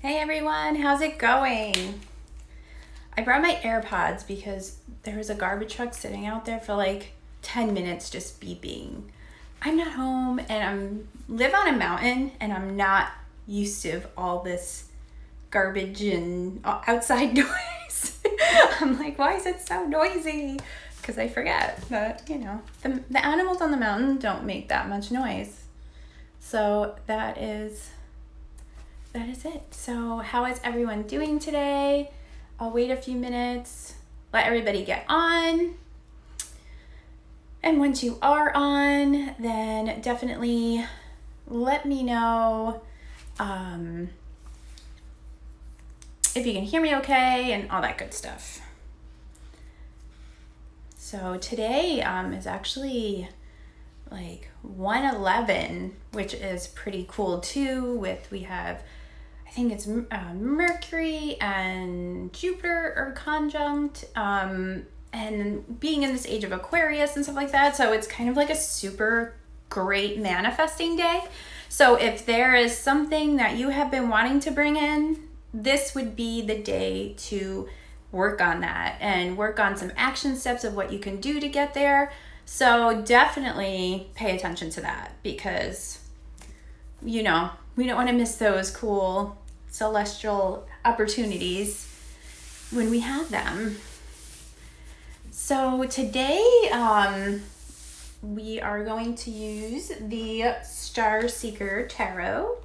Hey everyone, how's it going? I brought my AirPods because there was a garbage truck sitting out there for like 10 minutes just beeping. I'm not home and I'm live on a mountain and I'm not used to all this garbage and outside noise. I'm like, why is it so noisy? Because I forget that, the animals on the mountain don't make that much noise. So that is it. So how is everyone doing today? I'll wait a few minutes, let everybody get on. And once you are on, then definitely let me know if you can hear me okay and all that good stuff. So today is actually like 111, which is pretty cool too. We have, I think it's Mercury and Jupiter are conjunct, and being in this age of Aquarius and stuff like that. So it's kind of like a super great manifesting day. So if there is something that you have been wanting to bring in, this would be the day to work on that and work on some action steps of what you can do to get there. So definitely pay attention to that because, we don't want to miss those cool celestial opportunities when we have them. So today we are going to use the Star Seeker Tarot.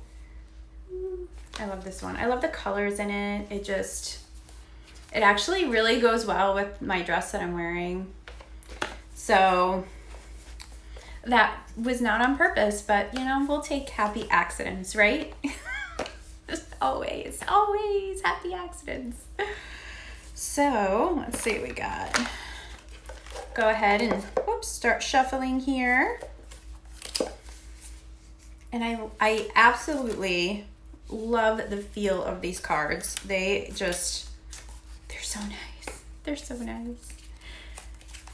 I love this one. I love the colors in it. It actually really goes well with my dress that I'm wearing. So that was not on purpose, but we'll take happy accidents, right? Just always happy accidents. So let's see what we got. Go ahead and start shuffling here. And I absolutely love the feel of these cards. They're so nice. They're so nice.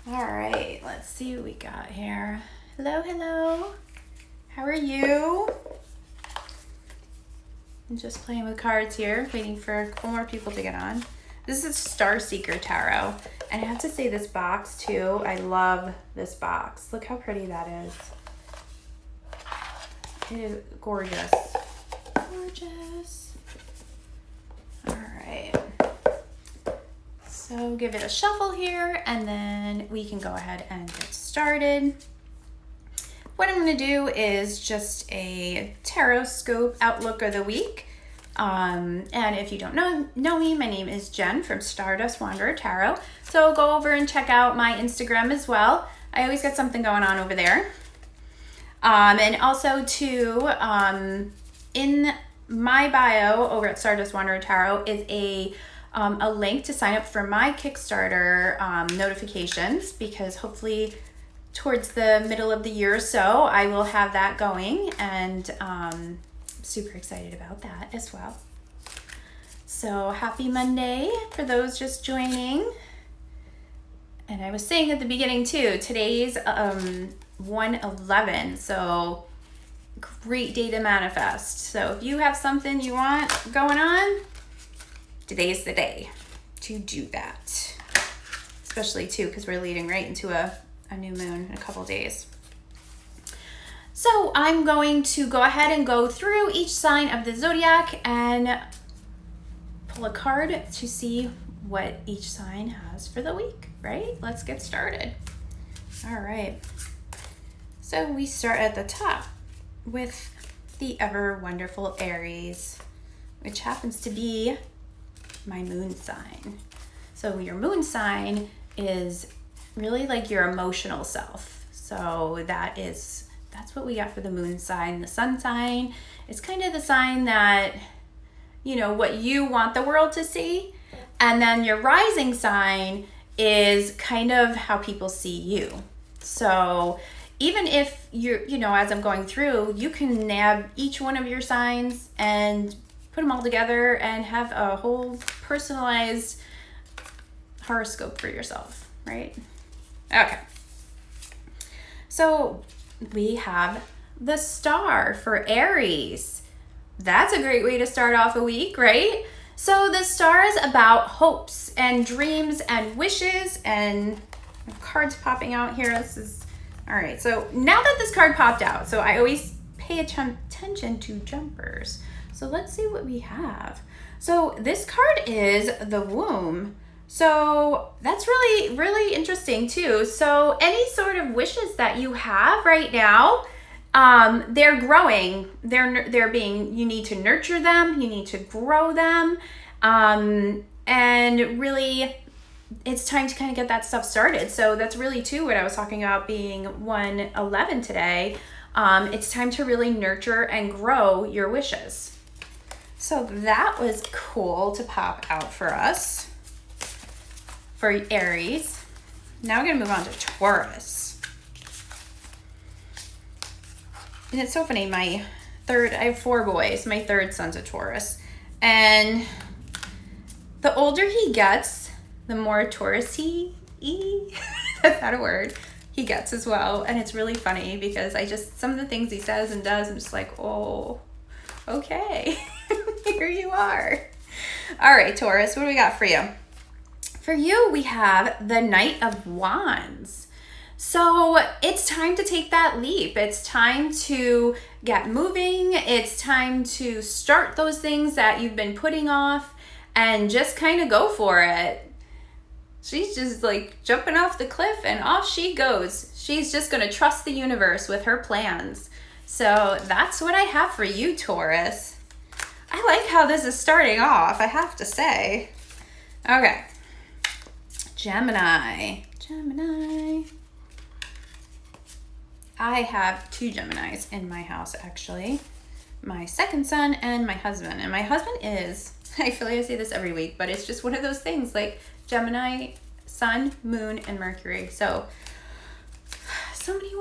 All right, let's see what we got here. Hello. How are you? I'm just playing with cards here, waiting for a couple more people to get on. This is Star Seeker Tarot. And I have to say this box too. I love this box. Look how pretty that is. It is gorgeous. Gorgeous. All right. So give it a shuffle here and then we can go ahead and get started. What I'm going to do is just a tarotscope outlook of the week. And if you don't know me, my name is Jen from Stardust Wanderer Tarot. So go over and check out my Instagram as well. I always got something going on over there. And also too, in my bio over at Stardust Wanderer Tarot is a link to sign up for my Kickstarter notifications, because hopefully towards the middle of the year or so I will have that going, and super excited about that as well. So happy Monday for those just joining. And I was saying at the beginning too, today's 111, so great day to manifest. So if you have something you want going on, today's the day to do that. Especially too, because we're leading right into a new moon in a couple days. So I'm going to go ahead and go through each sign of the zodiac and pull a card to see what each sign has for the week, right? Let's get started. All right. So we start at the top with the ever wonderful Aries, which happens to be my moon sign. So your moon sign is really like your emotional self. So that's what we got for the moon sign. The sun sign is kind of the sign that, what you want the world to see. And then your rising sign is kind of how people see you. So even if you're, as I'm going through, you can nab each one of your signs and put them all together and have a whole personalized horoscope for yourself, right? Okay. So we have the star for Aries. that's a great way to start off a week, right? So the star is about hopes and dreams and wishes, and cards popping out here. This is, all right, so now that this card popped out, so I always pay attention to jumpers. So let's see what we have. So this card is the womb. So that's really, really interesting too. So any sort of wishes that you have right now, they're growing. They're being, you need to nurture them. You need to grow them. And really, it's time to kind of get that stuff started. So that's really too what I was talking about being 111 today. It's time to really nurture and grow your wishes. So that was cool to pop out for us. For Aries. Now we're gonna move on to Taurus. And it's so funny, I have 4 boys. My third son's a Taurus. And the older he gets, the more Taurus-y, that's not a word, he gets as well. And it's really funny because some of the things he says and does, I'm just like, oh, okay, here you are. All right, Taurus, what do we got for you? For you, we have the Knight of Wands. So it's time to take that leap. It's time to get moving. It's time to start those things that you've been putting off and just kind of go for it. She's just like jumping off the cliff and off she goes. She's just going to trust the universe with her plans. So that's what I have for you, Taurus. I like how this is starting off, I have to say. Okay. Gemini. I have 2 Geminis in my house, actually. My second son and my husband. And my husband is, I feel like I say this every week, but it's just one of those things, like Gemini, Sun, Moon, and Mercury. So many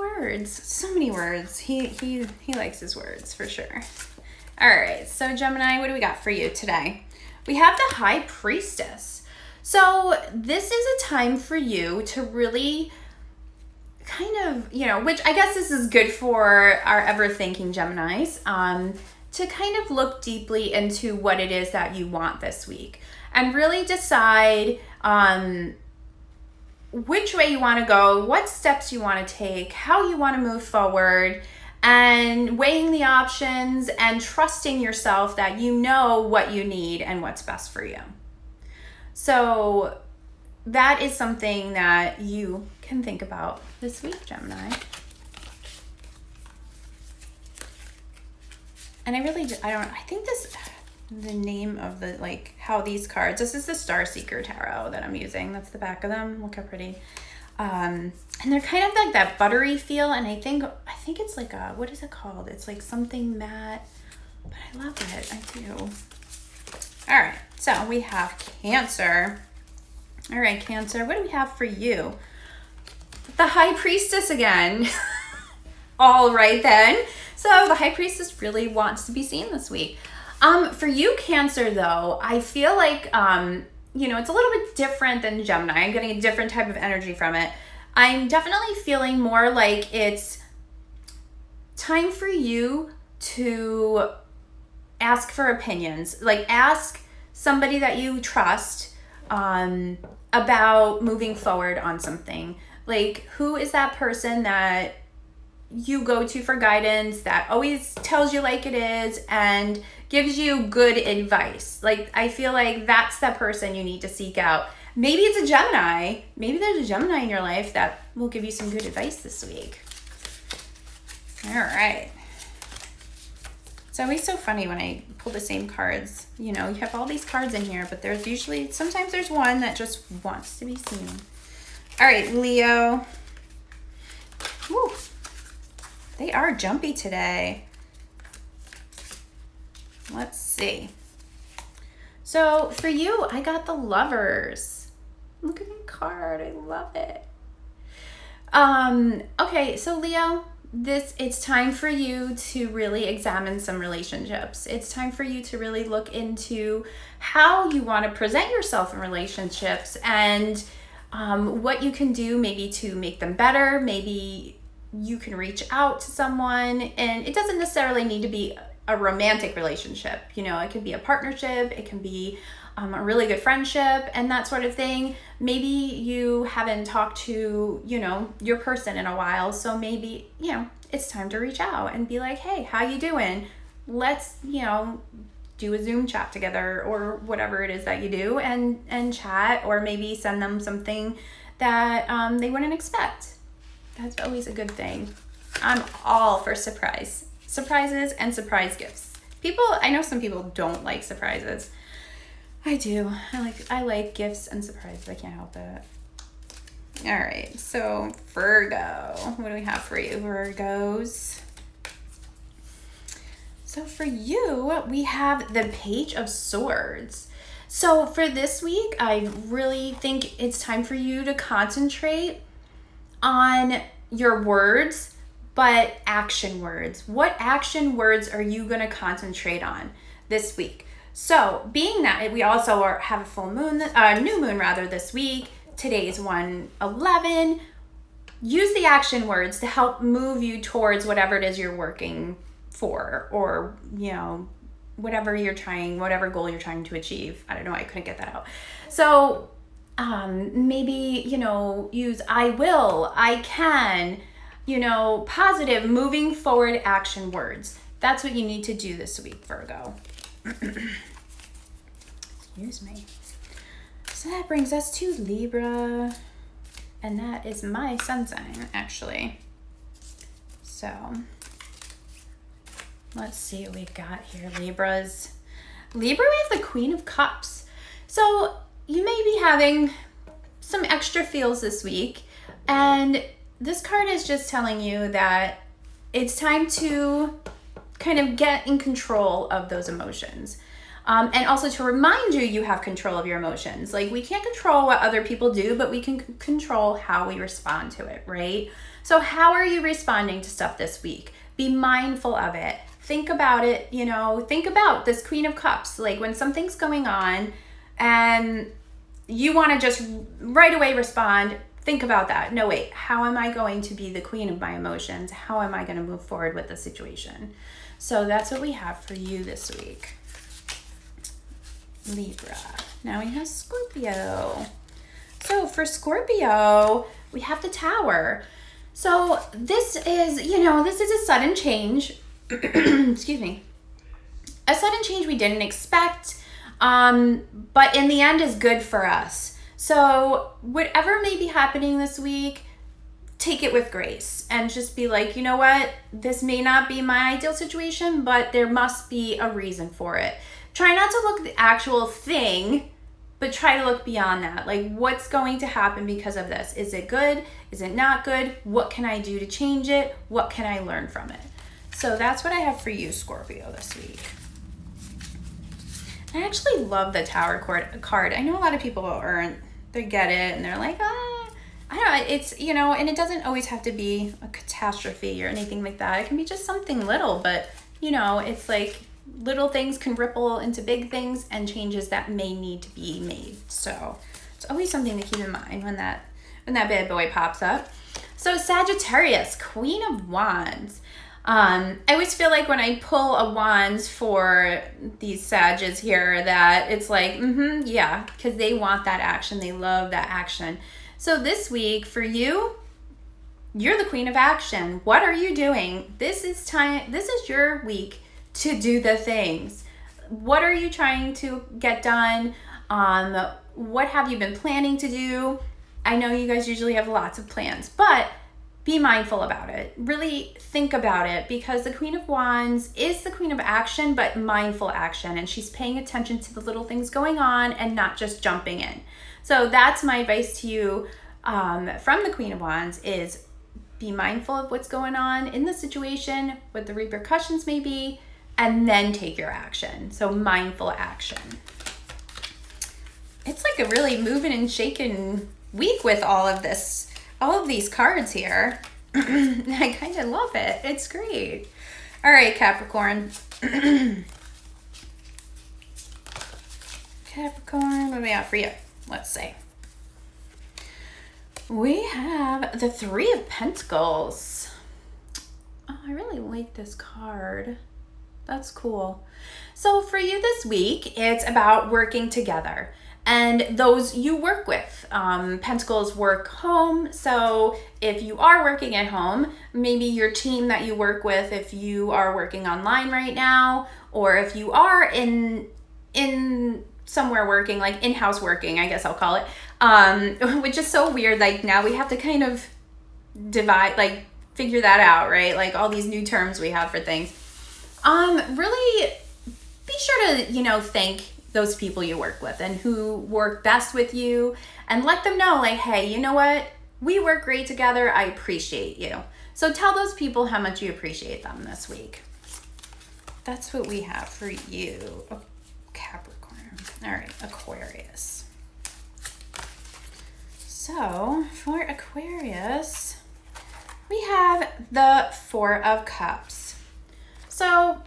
words. He likes his words for sure. All right, so Gemini, what do we got for you today? We have the High Priestess. So this is a time for you to really kind of, which I guess this is good for our ever-thinking Geminis, to kind of look deeply into what it is that you want this week and really decide which way you want to go, what steps you want to take, how you want to move forward, and weighing the options and trusting yourself that you know what you need and what's best for you. So that is something that you can think about this week, Gemini. And I think the name of how these cards, this is the Star Seeker Tarot that I'm using. That's the back of them. Look how pretty. And they're kind of like that buttery feel. And I think it's like what is it called? It's like something matte, but I love it. I do. All right, so we have Cancer. All right, Cancer, what do we have for you? The High Priestess again. All right then. So the High Priestess really wants to be seen this week. For you, Cancer, though, I feel like, it's a little bit different than Gemini. I'm getting a different type of energy from it. I'm definitely feeling more like it's time for you to ask for opinions. Like, ask somebody that you trust about moving forward on something. Like, who is that person that you go to for guidance, that always tells you like it is and gives you good advice? Like, I feel like that's the person you need to seek out. Maybe it's a Gemini. Maybe there's a Gemini in your life that will give you some good advice this week. All right. It's always so funny when I pull the same cards. You have all these cards in here, but sometimes there's one that just wants to be seen. All right, Leo. Woo. They are jumpy today. Let's see. So for you, I got the Lovers. Look at that card. I love it. Okay, so Leo, it's time for you to really examine some relationships. It's time for you to really look into how you want to present yourself in relationships and what you can do maybe to make them better. Maybe you can reach out to someone, and it doesn't necessarily need to be a romantic relationship. You know, it can be a partnership, it can be a really good friendship and that sort of thing. Maybe you haven't talked to, you know, your person in a while. So maybe, you know, it's time to reach out and be like, hey, how you doing? Let's, you know, do a Zoom chat together or whatever it is that you do and chat, or maybe send them something that they wouldn't expect. That's always a good thing. I'm all for surprises and surprise gifts. I know some people don't like surprises. I do. I like gifts and surprises. I can't help it. All right, so Virgo. What do we have for you, Virgos? So for you, we have the Page of Swords. So for this week, I really think it's time for you to concentrate on your words, but action words. What action words are you going to concentrate on this week? So being that we also have a full moon, new moon rather, this week. Today's 1/11. Use the action words to help move you towards whatever it is you're working for, or, you know, whatever goal you're trying to achieve. I don't know, I couldn't get that out. So maybe, you know, use I will, I can, you know, positive, moving forward action words. That's what you need to do this week, Virgo. Excuse me. So that brings us to Libra, and that is my sun sign, actually. So let's see what we got here, Libras. Libra, we have the Queen of Cups. So you may be having some extra feels this week, and this card is just telling you that it's time to kind of get in control of those emotions. And also to remind you have control of your emotions. Like, we can't control what other people do, but we can control how we respond to it, right? So how are you responding to stuff this week? Be mindful of it. Think about it, you know, think about this Queen of Cups. Like, when something's going on and you want to just right away respond, think about that. No, wait, how am I going to be the queen of my emotions? How am I going to move forward with the situation? So that's what we have for you this week, Libra. Now we have Scorpio. So for Scorpio, we have the Tower. So this is, you know, this is a sudden change. Excuse me. A sudden change we didn't expect, but in the end is good for us. So whatever may be happening this week, take it with grace and just be like, you know what? This may not be my ideal situation, but there must be a reason for it. Try not to look at the actual thing, but try to look beyond that. Like, what's going to happen because of this? Is it good? Is it not good? What can I do to change it? What can I learn from it? So that's what I have for you, Scorpio, this week. I actually love the Tower card. I know a lot of people they get it and they're like, I don't know, it's, you know, and it doesn't always have to be a catastrophe or anything like that. It can be just something little, but, you know, it's like little things can ripple into big things and changes that may need to be made. So it's always something to keep in mind when that bad boy pops up. So Sagittarius, Queen of Wands. I always feel like when I pull a wands for these Sages here that it's like, yeah, because they want that action. They love that action. So this week for you, you're the Queen of Action. What are you doing? This is your week to do the things. What are you trying to get done? What have you been planning to do? I know you guys usually have lots of plans, but be mindful about it. Really think about it, because the Queen of Wands is the Queen of Action, but mindful action, and she's paying attention to the little things going on and not just jumping in. So that's my advice to you from the Queen of Wands is be mindful of what's going on in the situation, what the repercussions may be, and then take your action. So mindful action. It's like a really moving and shaking week with all of these cards here. I kind of love it. It's great. All right, Capricorn. Capricorn, what do we have for you? Let's see. We have the Three of Pentacles. Oh, I really like this card. That's cool. So for you this week, it's about working together and those you work with. Pentacles work home. So if you are working at home, maybe your team that you work with, if you are working online right now, or if you are in somewhere working, like in-house working, I guess I'll call it, which is so weird. Like now we have to kind of figure that out, right? Like all these new terms we have for things. Really be sure to, thank those people you work with and who work best with you, and let them know, like, hey, you know what? We work great together. I appreciate you. So tell those people how much you appreciate them this week. That's what we have for you, Capricorn. All right, Aquarius. So for Aquarius, we have the Four of Cups. So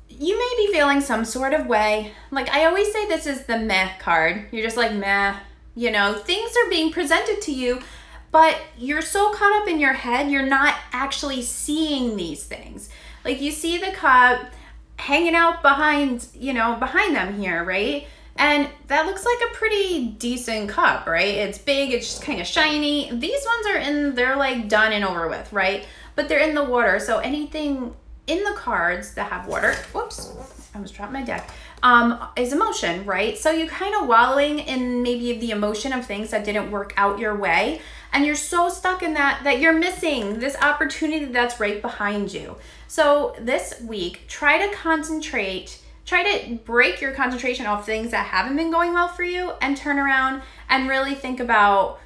you may be feeling some sort of way. Like I always say, this is the meh card. You're just like, meh, things are being presented to you, but you're so caught up in your head, you're not actually seeing these things. Like you see the cup hanging out behind them here, right? And that looks like a pretty decent cup, right? It's big, it's just kind of shiny. These ones they're like done and over with, right? But they're in the water. So anything in the cards that have water, whoops, I almost dropped my deck, is emotion, right? So you're kind of wallowing in maybe the emotion of things that didn't work out your way. And you're so stuck in that you're missing this opportunity that's right behind you. So this week, try to break your concentration off things that haven't been going well for you and turn around and really think about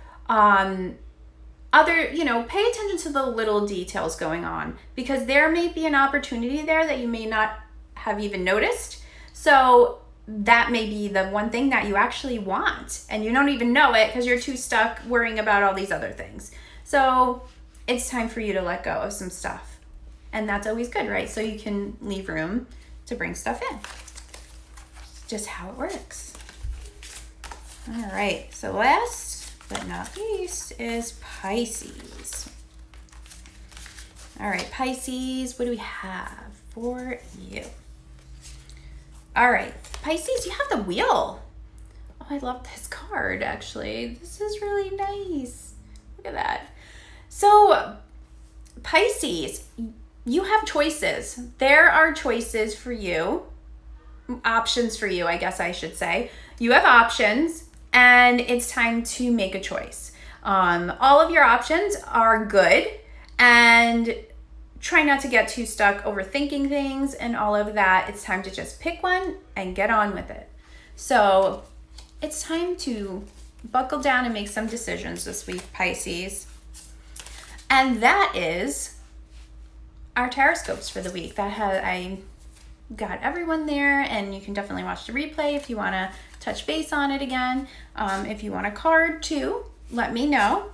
pay attention to the little details going on, because there may be an opportunity there that you may not have even noticed. So that may be the one thing that you actually want and you don't even know it because you're too stuck worrying about all these other things. So it's time for you to let go of some stuff. And that's always good, right? So you can leave room to bring stuff in. Just how it works. All right, so last but not least is Pisces. All right, Pisces, what do we have for you? All right, Pisces, you have the Wheel. Oh, I love this card, actually. This is really nice. Look at that. So, Pisces, you have choices. There are choices for you. Options for you, I guess I should say. You have options, and it's time to make a choice. All of your options are good, and try not to get too stuck overthinking things and all of that. It's time to just pick one and get on with it. So it's time to buckle down and make some decisions this week, Pisces. And that is our tarotscopes for the week. I got everyone there, and you can definitely watch the replay if you want to touch base on it again. If you want a card too, let me know.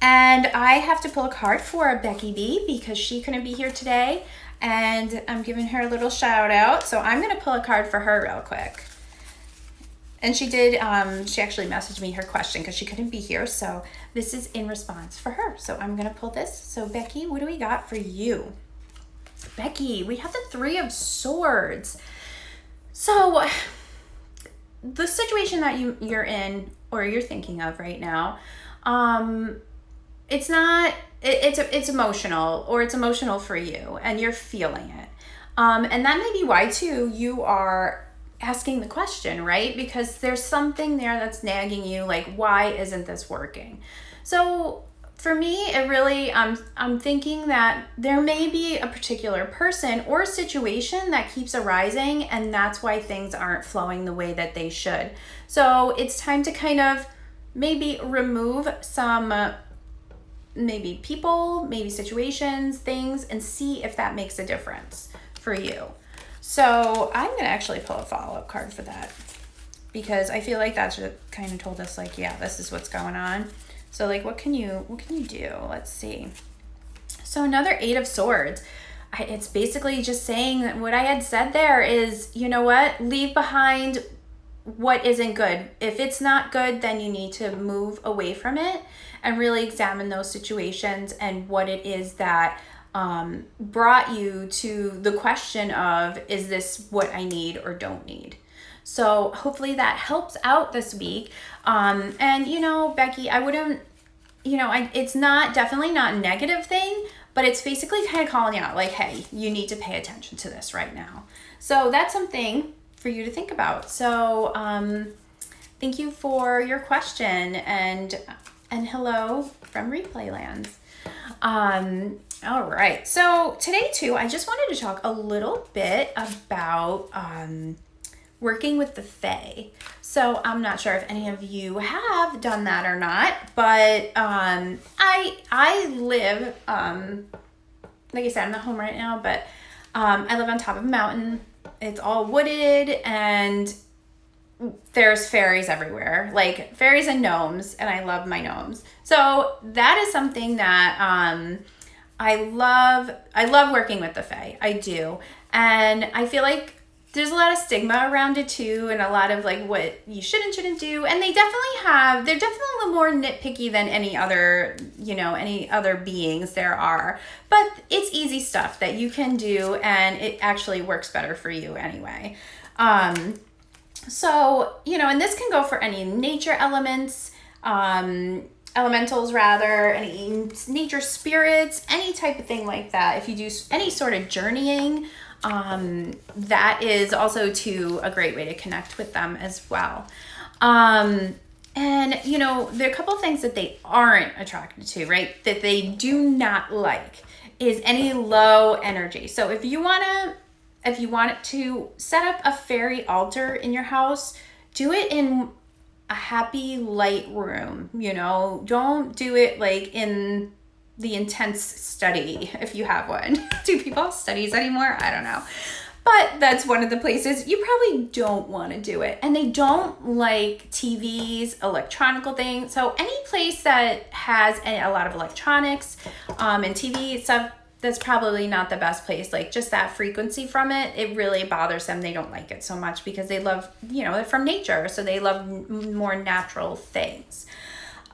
And I have to pull a card for Becky B because she couldn't be here today, and I'm giving her a little shout out. So I'm going to pull a card for her real quick. And she did, she actually messaged me her question because she couldn't be here. So this is in response for her. So I'm going to pull this. So Becky, what do we got for you? Becky, we have the Three of Swords. So the situation that you're in or you're thinking of right now, it's emotional, or it's emotional for you and you're feeling it. And that may be why too you are asking the question, right? Because there's something there that's nagging you, like, why isn't this working? So for me, it really, I'm thinking that there may be a particular person or situation that keeps arising, and that's why things aren't flowing the way that they should. So it's time to kind of maybe remove some maybe people, maybe situations, things, and see if that makes a difference for you. So I'm going to actually pull a follow-up card for that, because I feel like that should kind of told us, like, yeah, this is what's going on. So like, what can you do? Let's see. So another Eight of Swords. It's basically just saying that what I had said there is, you know what? Leave behind what isn't good. If it's not good, then you need to move away from it and really examine those situations and what it is that brought you to the question of, is this what I need or don't need? So hopefully that helps out this week. And you know, Becky, I wouldn't, you know, it's not, definitely not a negative thing, but it's basically kind of calling you out like, hey, you need to pay attention to this right now. So that's something for you to think about. So thank you for your question, and hello from Replay Lands. All right. So today too, I just wanted to talk a little bit about working with the Fae. So I'm not sure if any of you have done that or not, but I live, like I said, I'm not home right now, but I live on top of a mountain. It's all wooded, and there's fairies everywhere, like fairies and gnomes, and I love my gnomes. So that is something that I love working with the Fae. I do. And I feel like there's a lot of stigma around it too, and a lot of like what you should and shouldn't do. And they're definitely a little more nitpicky than any other beings there are. But it's easy stuff that you can do, and it actually works better for you anyway. So, you know, and this can go for any nature elements, elementals rather, any nature spirits, any type of thing like that. If you do any sort of journeying, that is also too a great way to connect with them as well. And you know, there are a couple of things that they aren't attracted to, right? That they do not like is any low energy. So if you want to set up a fairy altar in your house, do it in a happy light room. You know, don't do it like in the intense study if you have one. Do people have studies anymore? I don't know. But that's one of the places you probably don't want to do it. And they don't like TVs, electronical things. So any place that has a lot of electronics and TV stuff, that's probably not the best place. Like just that frequency from it, it really bothers them. They don't like it so much because they love, you know, they're from nature. So they love more natural things.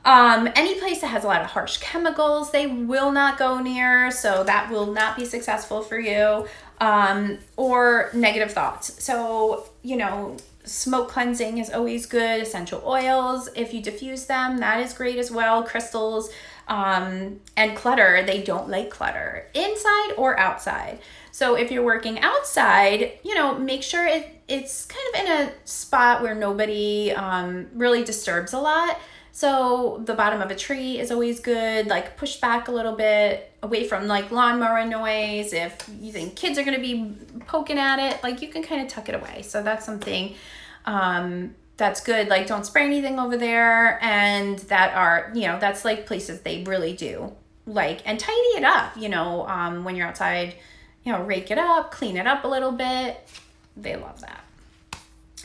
Any place that has a lot of harsh chemicals, they will not go near. So that will not be successful for you. Or negative thoughts. So, you know, smoke cleansing is always good. Essential oils, if you diffuse them, that is great as well. Crystals, and clutter. They don't like clutter inside or outside. So if you're working outside, you know, make sure it's kind of in a spot where nobody, really disturbs a lot. So the bottom of a tree is always good, like push back a little bit away from like lawnmower noise. If you think kids are going to be poking at it, like you can kind of tuck it away. So that's something that's good. Like don't spray anything over there. And that are, you know, that's like places they really do like, and tidy it up, you know, when you're outside, you know, rake it up, clean it up a little bit. They love that.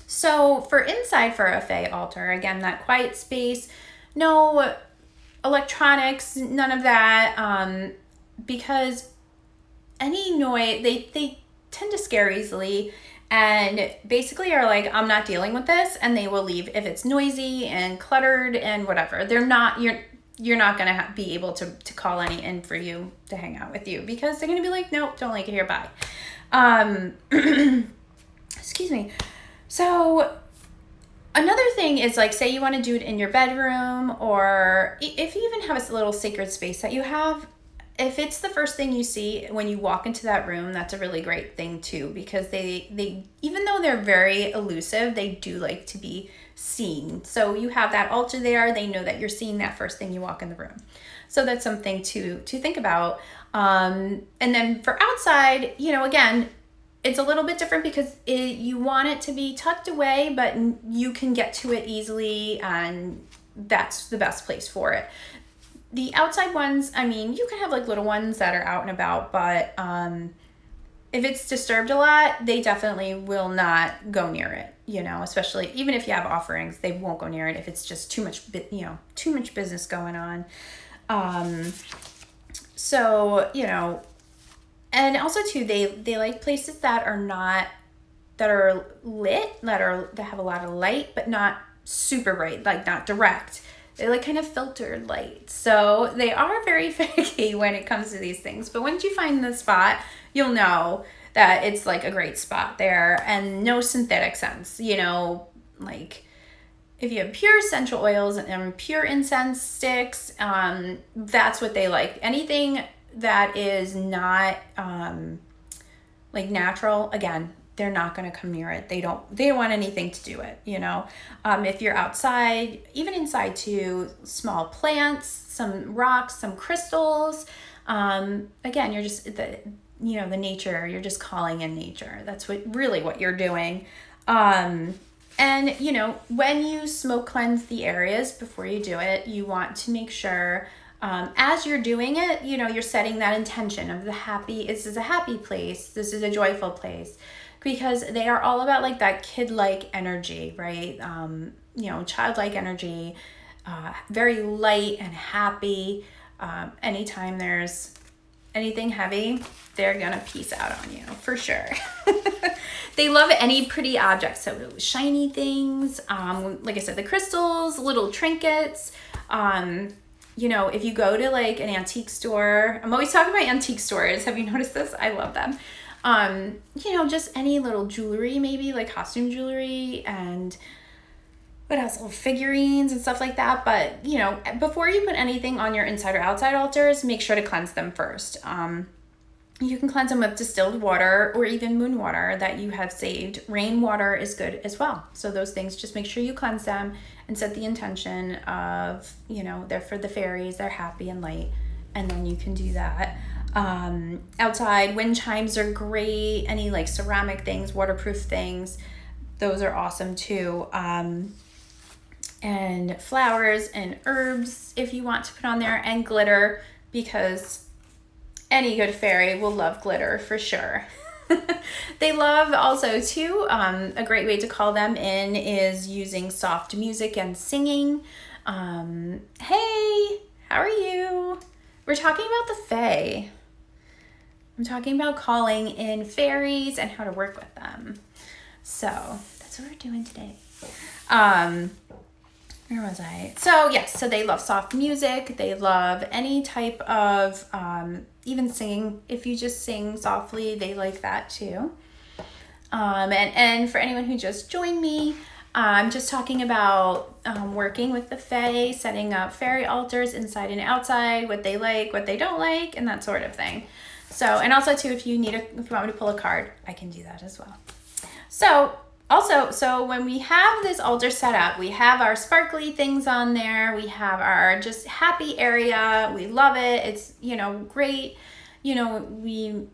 So for inside for a Fae altar, again, that quiet space, no electronics, none of that, because any noise, they tend to scare easily and basically are like, I'm not dealing with this, and they will leave if it's noisy and cluttered and whatever. They're not, you're not going to be able to call any in for you to hang out with you because they're going to be like, nope, don't like it here, bye. Excuse me. So another thing is like, say you want to do it in your bedroom, or if you even have a little sacred space that you have, if it's the first thing you see when you walk into that room, that's a really great thing too, because they even though they're very elusive, they do like to be seen. So you have that altar there, they know that you're seeing that first thing you walk in the room. So that's something to think about. And then for outside, you know, again, it's a little bit different because you want it to be tucked away, but you can get to it easily, and that's the best place for it. The outside ones, I mean, you can have like little ones that are out and about, but if it's disturbed a lot, they definitely will not go near it, you know, especially even if you have offerings, they won't go near it if it's just too much business going on. So, you know, and also too, they like places that are lit, that have a lot of light, but not super bright, like not direct. They like kind of filtered light. So they are very finicky when it comes to these things. But once you find the spot, you'll know that it's like a great spot there, and no synthetic scents, you know, like if you have pure essential oils and pure incense sticks, that's what they like. Anything that is not like natural, again, they're not going to come near it. They don't want anything to do it, you know. If you're outside, even inside too, small plants, some rocks, some crystals, again, you're just the nature, you're just calling in nature. That's what you're doing. And, you know, when you smoke cleanse the areas before you do it, you want to make sure, as you're doing it, you know, you're setting that intention of this is a happy place. This is a joyful place, because they are all about like that kid-like energy, right? You know, childlike energy, very light and happy. Anytime there's anything heavy, they're gonna peace out on you for sure. They love any pretty objects, so shiny things, like I said, the crystals, little trinkets. You know, if you go to like an antique store, I'm always talking about antique stores. Have you noticed this? I love them. You know, just any little jewelry, maybe like costume jewelry, and what else? Little figurines and stuff like that. But, you know, before you put anything on your inside or outside altars, make sure to cleanse them first. You can cleanse them with distilled water or even moon water that you have saved. Rainwater is good as well. So those things, just make sure you cleanse them and set the intention of, you know, they're for the fairies, they're happy and light, and then you can do that. Outside, wind chimes are great. Any like ceramic things, waterproof things, those are awesome too. And flowers and herbs if you want to put on there, and glitter, because any good fairy will love glitter for sure. They love also too, a great way to call them in is using soft music and singing. Hey, how are you? We're talking about the fae. I'm talking about calling in fairies and how to work with them. So that's what we're doing today. Where was I? So yes, so they love soft music. They love any type of, even singing. If you just sing softly, they like that too. And for anyone who just joined me, I'm just talking about working with the fae, setting up fairy altars inside and outside, what they like, what they don't like, and that sort of thing. So, and also too, if you want me to pull a card, I can do that as well. So when we have this altar set up, we have our sparkly things on there. We have our just happy area. We love it. It's, you know, great. You know, we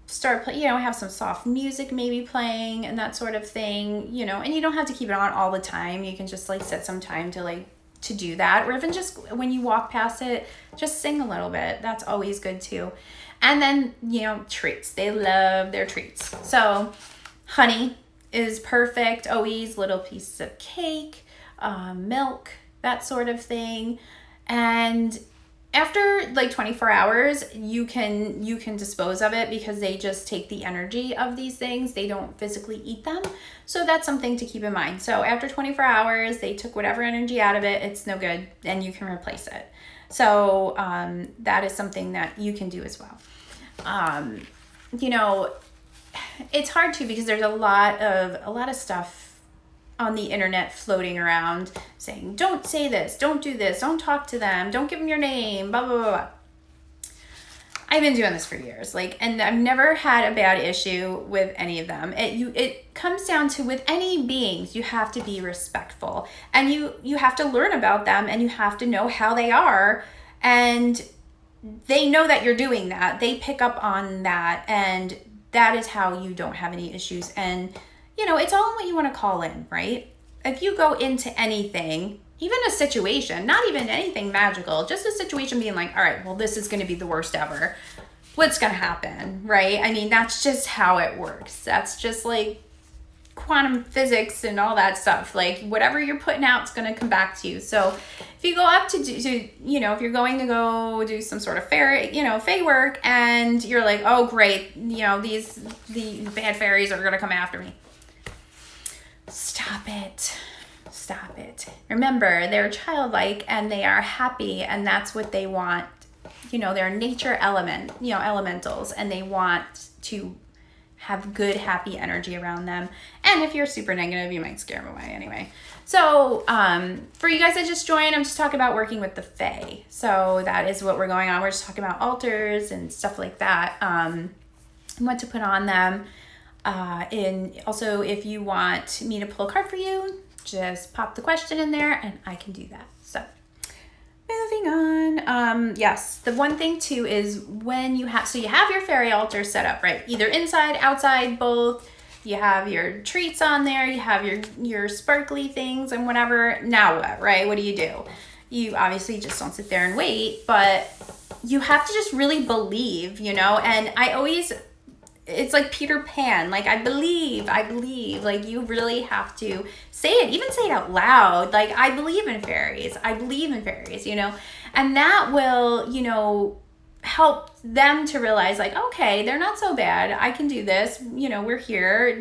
start have some soft music maybe playing and that sort of thing, you know, and you don't have to keep it on all the time. You can just like set some time to do that, or even just when you walk past it, just sing a little bit. That's always good too. And then, you know, treats. They love their treats. So honey is perfect. Always little pieces of cake, milk, that sort of thing. And after like 24 hours, you can dispose of it, because they just take the energy of these things. They don't physically eat them. So that's something to keep in mind. So after 24 hours, they took whatever energy out of it. It's no good, and you can replace it. So that is something that you can do as well. You know, it's hard too, because there's a lot of stuff on the internet floating around saying, don't say this, don't do this, don't talk to them, don't give them your name, blah, blah, blah, blah. I've been doing this for years, and I've never had a bad issue with any of them. It comes down to, with any beings, you have to be respectful, and you have to learn about them, and you have to know how they are, and they know that you're doing that. They pick up on that, and that is how you don't have any issues. And, you know, it's all in what you want to call in, right? If you go into anything, even a situation, not even anything magical, just a situation being like, all right, well, this is going to be the worst ever. What's going to happen, right? I mean, that's just how it works. That's just like quantum physics and all that stuff. Like, whatever you're putting out is going to come back to you. So if you go up to you know, if you're going to go do some sort of fae work, and you're like, oh great, you know, the bad fairies are going to come after me. Stop it. Stop it. Remember, they're childlike and they are happy, and that's what they want. You know, they're nature elementals, and they want to have good, happy energy around them. And if you're super negative, you might scare them away anyway. So for you guys that just joined, I'm just talking about working with the Fae. So that is what we're going on. We're just talking about altars and stuff like that. And what to put on them. And also, if you want me to pull a card for you, just pop the question in there and I can do that. So moving on. Yes, the one thing too is when you have your fairy altar set up, right? Either inside, outside, both. You have your treats on there, you have your sparkly things and whatever. Now what, right? What do? You obviously just don't sit there and wait, but you have to just really believe, and it's like Peter Pan, like I believe, like you really have to say it, even say it out loud, like I believe in fairies, and that will, help them to realize like, okay, they're not so bad. I can do this. We're here,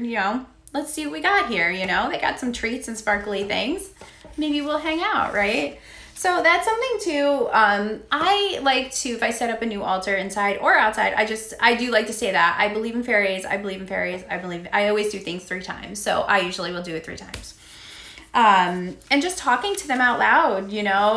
let's see what we got here. They got some treats and sparkly things. Maybe we'll hang out, right? So that's something too. I like to, if I set up a new altar inside or outside, I do like to say that I believe in fairies. I always do things 3 times. So I usually will do it 3 times. And just talking to them out loud,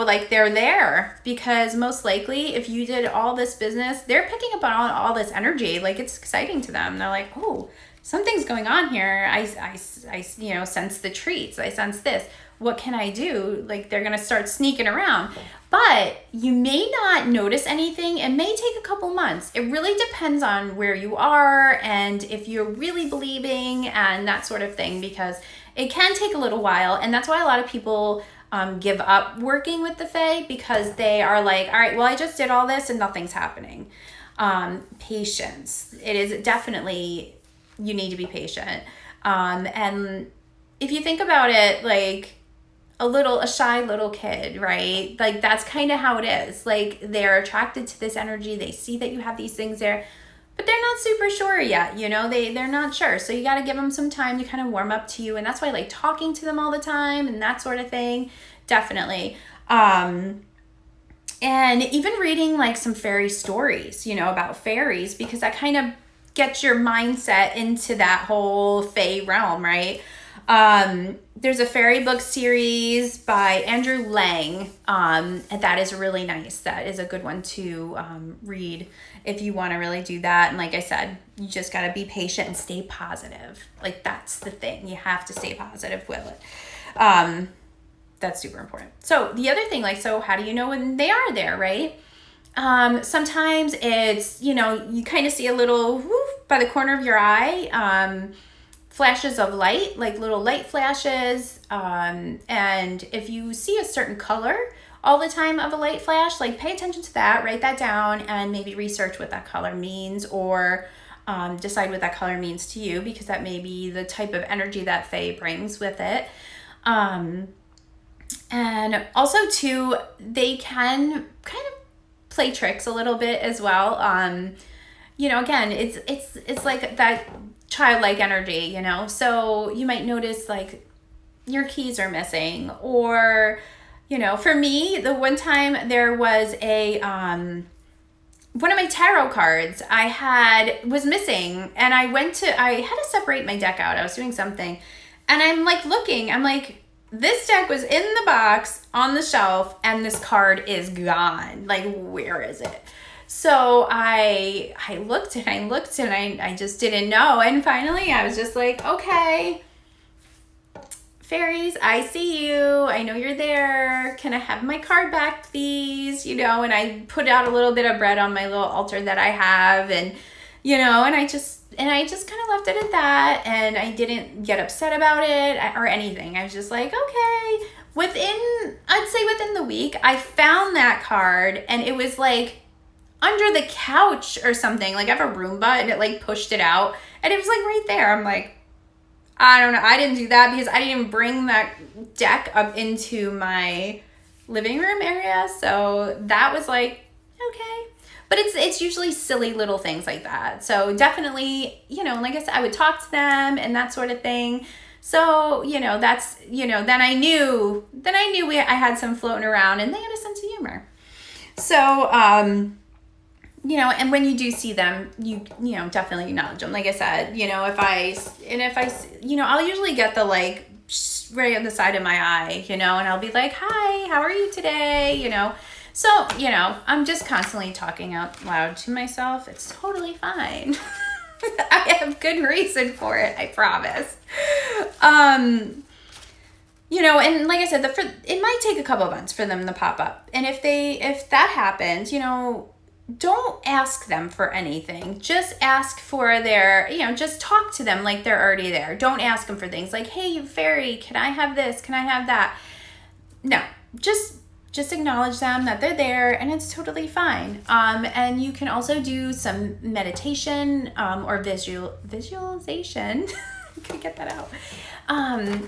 like they're there, because most likely if you did all this business, they're picking up on all this energy. Like it's exciting to them. They're like, oh, something's going on here. I sense the treats. I sense this. What can I do? Like they're going to start sneaking around, but you may not notice anything. It may take a couple months. It really depends on where you are and if you're really believing and that sort of thing, because it can take a little while. And that's why a lot of people give up working with the Fae, because they are like, all right, well, I just did all this and nothing's happening. Patience. It is definitely, you need to be patient. And if you think about it, like a shy little kid, right? Like that's kind of how it is. Like they're attracted to this energy. They see that you have these things there, but they're not super sure yet. They're not sure. So you got to give them some time to kind of warm up to you. And that's why I like talking to them all the time and that sort of thing. Definitely. And even reading like some fairy stories, about fairies, because that kind of gets your mindset into that whole Fae realm, right? There's a fairy book series by Andrew Lang, and that is really nice. That is a good one to read if you want to really do that. And like I said, you just got to be patient and stay positive. Like that's the thing. You have to stay positive with it. That's super important. So the other thing, like, so how do you know when they are there, right? Sometimes it's, you kind of see a little whoof by the corner of your eye, flashes of light, like little light flashes. And if you see a certain color all the time of a light flash, like pay attention to that, write that down, and maybe research what that color means, or decide what that color means to you, because that may be the type of energy that Fae brings with it. And also too, they can kind of play tricks a little bit as well. Again, it's like that childlike energy, so you might notice like your keys are missing, or, for me, the one time there was one of my tarot cards was missing, and I had to separate my deck out. I was doing something, and I'm like looking, this deck was in the box on the shelf and this card is gone. Like, where is it? So I looked and I just didn't know. And finally I was just like, okay, fairies, I see you. I know you're there. Can I have my card back, please? And I put out a little bit of bread on my little altar that I have, and and I just kind of left it at that, and I didn't get upset about it or anything. I was just like, okay. I'd say within the week, I found that card, and it was like under the couch or something. Like I have a Roomba, and it like pushed it out, and it was like right there. I'm like, I don't know. I didn't do that because I didn't even bring that deck up into my living room area. So that was like, okay. But it's usually silly little things like that. So definitely, like I said, I would talk to them and that sort of thing. So, that's, then I knew I had some floating around, and they had a sense of humor. So, and when you do see them, you definitely acknowledge them. Like I said, if I, I'll usually get the like right on the side of my eye, and I'll be like, hi, how are you today? So, I'm just constantly talking out loud to myself. It's totally fine. I have good reason for it, I promise. And like I said, it might take a couple of months for them to pop up. And if that happens, don't ask them for anything. Just ask for their, just talk to them like they're already there. Don't ask them for things like, hey, fairy, can I have this? Can I have that? No, just acknowledge them that they're there, and it's totally fine. And you can also do some meditation or visualization. Can get that out.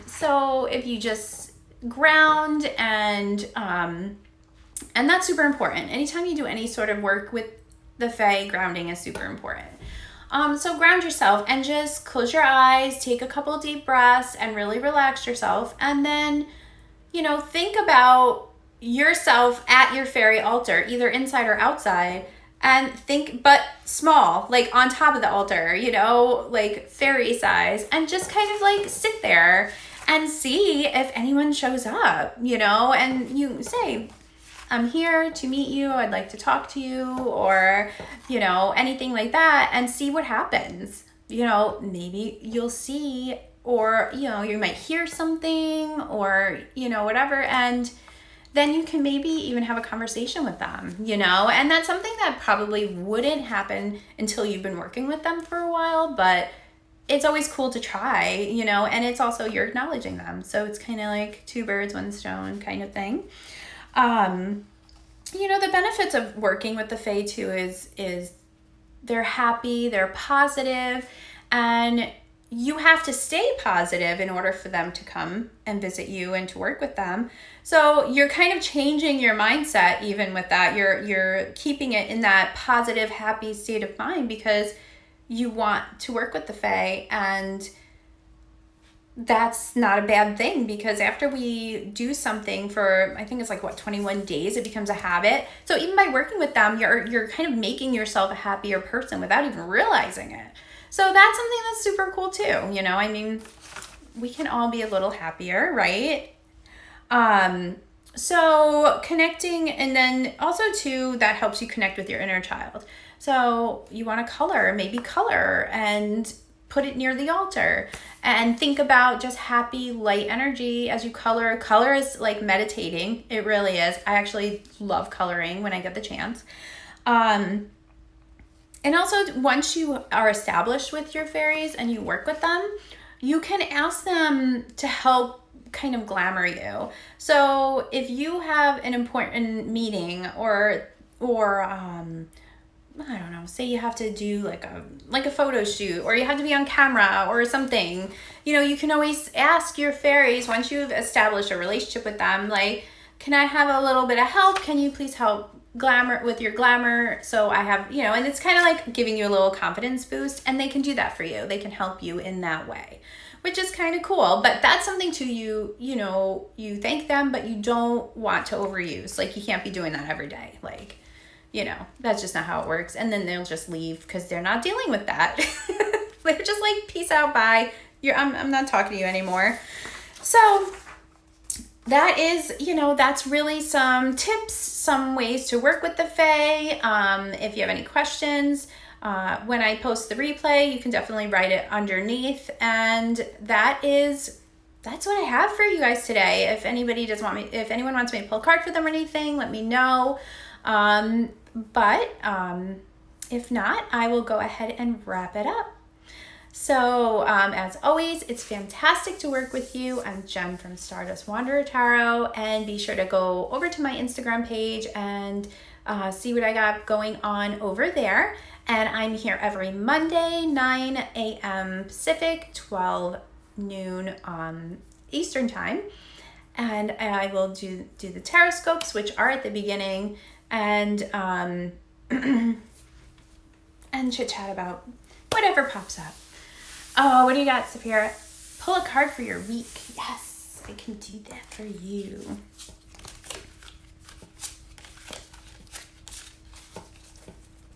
So if you just ground and that's super important. Anytime you do any sort of work with the Fae, grounding is super important. So ground yourself and just close your eyes, take a couple deep breaths, and really relax yourself. And then, think about yourself at your fairy altar, either inside or outside, and think, but small, like on top of the altar, like fairy size, and just kind of like sit there and see if anyone shows up, and you say, I'm here to meet you, I'd like to talk to you, or, anything like that, and see what happens. Maybe you'll see, or, you might hear something, or, whatever, and then you can maybe even have a conversation with them, and that's something that probably wouldn't happen until you've been working with them for a while, but it's always cool to try, and it's also, you're acknowledging them. So it's kind of like two birds, one stone kind of thing. The benefits of working with the Fae too is they're happy, they're positive, and you have to stay positive in order for them to come and visit you and to work with them. So you're kind of changing your mindset even with that. You're keeping it in that positive, happy state of mind because you want to work with the Fae, and that's not a bad thing, because after we do something for, I think it's like 21 days, it becomes a habit. So even by working with them, you're kind of making yourself a happier person without even realizing it. So that's something that's super cool too. We can all be a little happier, right? So connecting, and then also too, that helps you connect with your inner child. So you want to maybe color and put it near the altar, and think about just happy, light energy as you color. Color is like meditating. It really is. I actually love coloring when I get the chance. And also, once you are established with your fairies and you work with them, you can ask them to help kind of glamour you. So if you have an important meeting or I don't know, say you have to do like a photo shoot, or you have to be on camera or something, you can always ask your fairies, once you've established a relationship with them, like, can I have a little bit of help? Can you please help glamour with your glamour? So I have, and it's kind of like giving you a little confidence boost, and they can do that for you. They can help you in that way, which is kind of cool. But that's something to you thank them, but you don't want to overuse. Like, you can't be doing that every day. Like, that's just not how it works. And then they'll just leave because they're not dealing with that. They're just like, peace out, bye. I'm not talking to you anymore. So that is, that's really some tips, some ways to work with the Fae. If you have any questions, when I post the replay, you can definitely write it underneath. And that's what I have for you guys today. If anyone wants me to pull a card for them or anything, let me know. But if not, I will go ahead and wrap it up. So as always, it's fantastic to work with you. I'm Jen from Stardust Wanderer Tarot, and be sure to go over to my Instagram page and see what I got going on over there. And I'm here every Monday, 9 a.m. Pacific, 12 noon Eastern time. And I will do the tarotscopes, which are at the beginning, and and chit chat about whatever pops up. Oh, what do you got, Saphira? pull a card for your week. Yes, I can do that for you.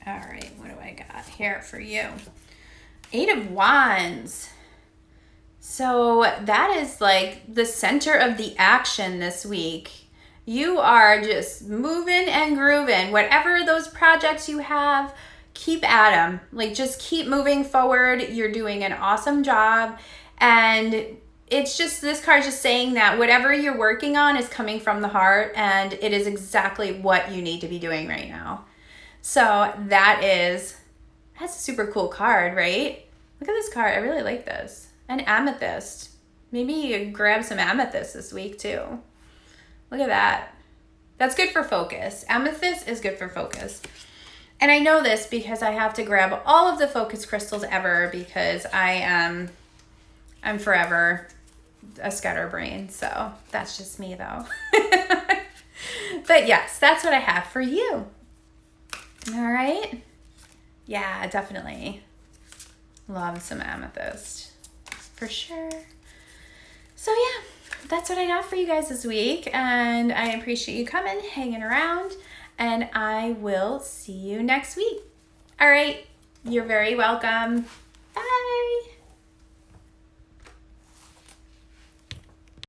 All right, what do I got here for you? 8 of Wands. So that is like the center of the action this week. You are just moving and grooving. Whatever those projects you have, keep at them. Like, just keep moving forward. You're doing an awesome job. And it's just, this card's just saying that whatever you're working on is coming from the heart, and it is exactly what you need to be doing right now. So that's a super cool card, right? Look at this card. I really like this. And amethyst. Maybe you grab some amethyst this week too. Look at that. That's good for focus. Amethyst is good for focus. And I know this because I have to grab all of the focus crystals ever, because I'm forever a scatterbrain. So that's just me though. But yes, that's what I have for you. All right. Yeah, definitely. Love some amethyst for sure. So yeah, that's what I got for you guys this week. And I appreciate you coming, hanging around, and I will see you next week. All right. You're very welcome.